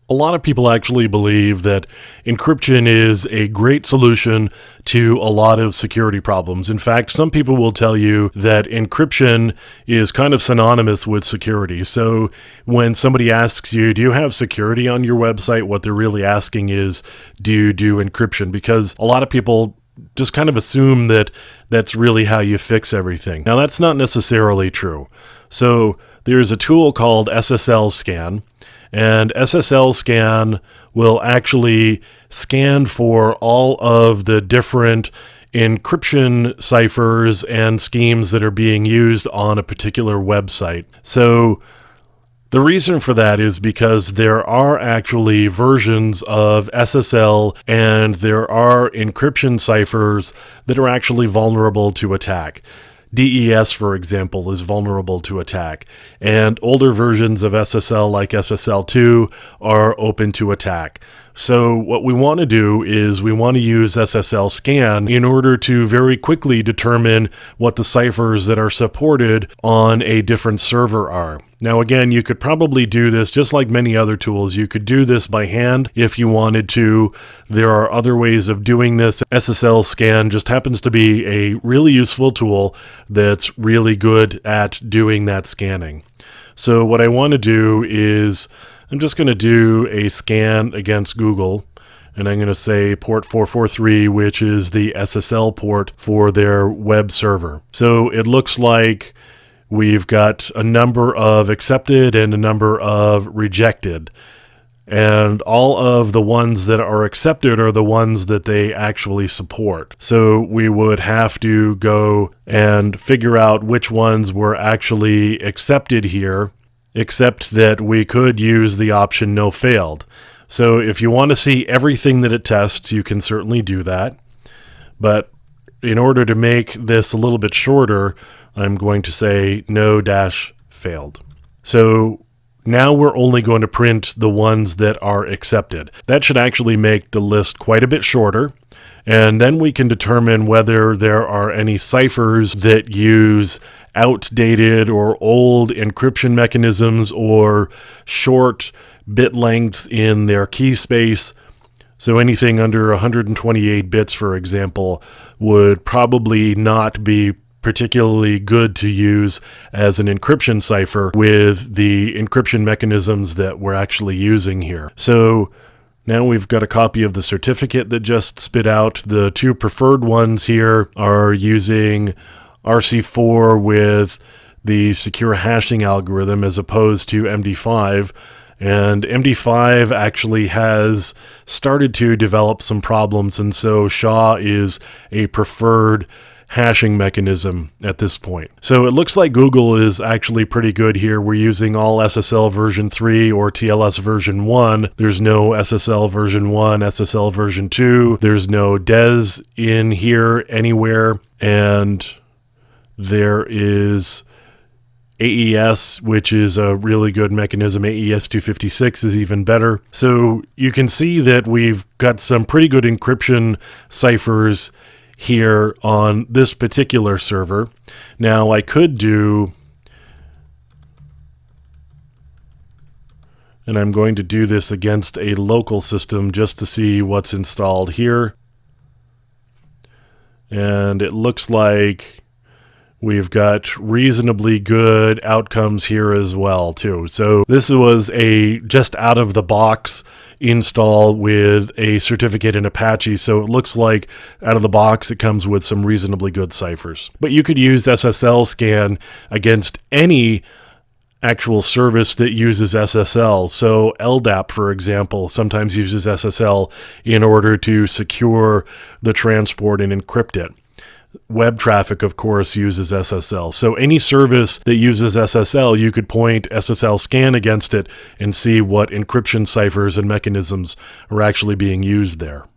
A lot of people actually believe that encryption is a great solution to a lot of security problems. In fact, some people will tell you that encryption is kind of synonymous with security. So when somebody asks you, do you have security on your website? What they're really asking is, do you do encryption? Because a lot of people just kind of assume that that's really how you fix everything. Now, that's not necessarily true. So there's a tool called SSLScan. And SSLScan will actually scan for all of the different encryption ciphers and schemes that are being used on a particular website. So the reason for that is because there are actually versions of SSL and there are encryption ciphers that are actually vulnerable to attack. DES, for example, is vulnerable to attack, and older versions of SSL like SSL2 are open to attack. So what we want to do is we want to use SSLScan in order to very quickly determine what the ciphers that are supported on a different server are. Now again, you could probably do this just like many other tools. You could do this by hand if you wanted to. There are other ways of doing this. SSLScan just happens to be a really useful tool that's really good at doing that scanning. So what I want to do is I'm just going to do a scan against Google, and I'm going to say port 443, which is the SSL port for their web server. So it looks like we've got a number of accepted and a number of rejected. And all of the ones that are accepted are the ones that they actually support. So we would have to go and figure out which ones were actually accepted here, except that we could use the option no failed. So if you want to see everything that it tests, you can certainly do that. But in order to make this a little bit shorter, I'm going to say no-failed. So now we're only going to print the ones that are accepted. That should actually make the list quite a bit shorter. And then we can determine whether there are any ciphers that use outdated or old encryption mechanisms or short bit lengths in their key space. So anything under 128 bits, for example, would probably not be particularly good to use as an encryption cipher with the encryption mechanisms that we're actually using here. So now we've got a copy of the certificate that just spit out. The two preferred ones here are using RC4 with the secure hashing algorithm as opposed to MD5. And MD5 actually has started to develop some problems, and so SHA is a preferred hashing mechanism at this point. So it looks like Google is actually pretty good here. We're using all SSL version 3 or TLS version 1. There's no SSL version 1, SSL version 2. There's no DES in here anywhere. And there is AES, which is a really good mechanism. AES 256 is even better. So you can see that we've got some pretty good encryption ciphers here on this particular server. Now I could do, and I'm going to do this against a local system just to see what's installed here. And it looks like we've got reasonably good outcomes here as well too. So this was a just out of the box install with a certificate in Apache. So it looks like out of the box it comes with some reasonably good ciphers. But you could use SSLScan against any actual service that uses SSL. So LDAP, for example, sometimes uses SSL in order to secure the transport and encrypt it. Web traffic, of course, uses SSL. So any service that uses SSL, you could point SSLScan against it and see what encryption ciphers and mechanisms are actually being used there.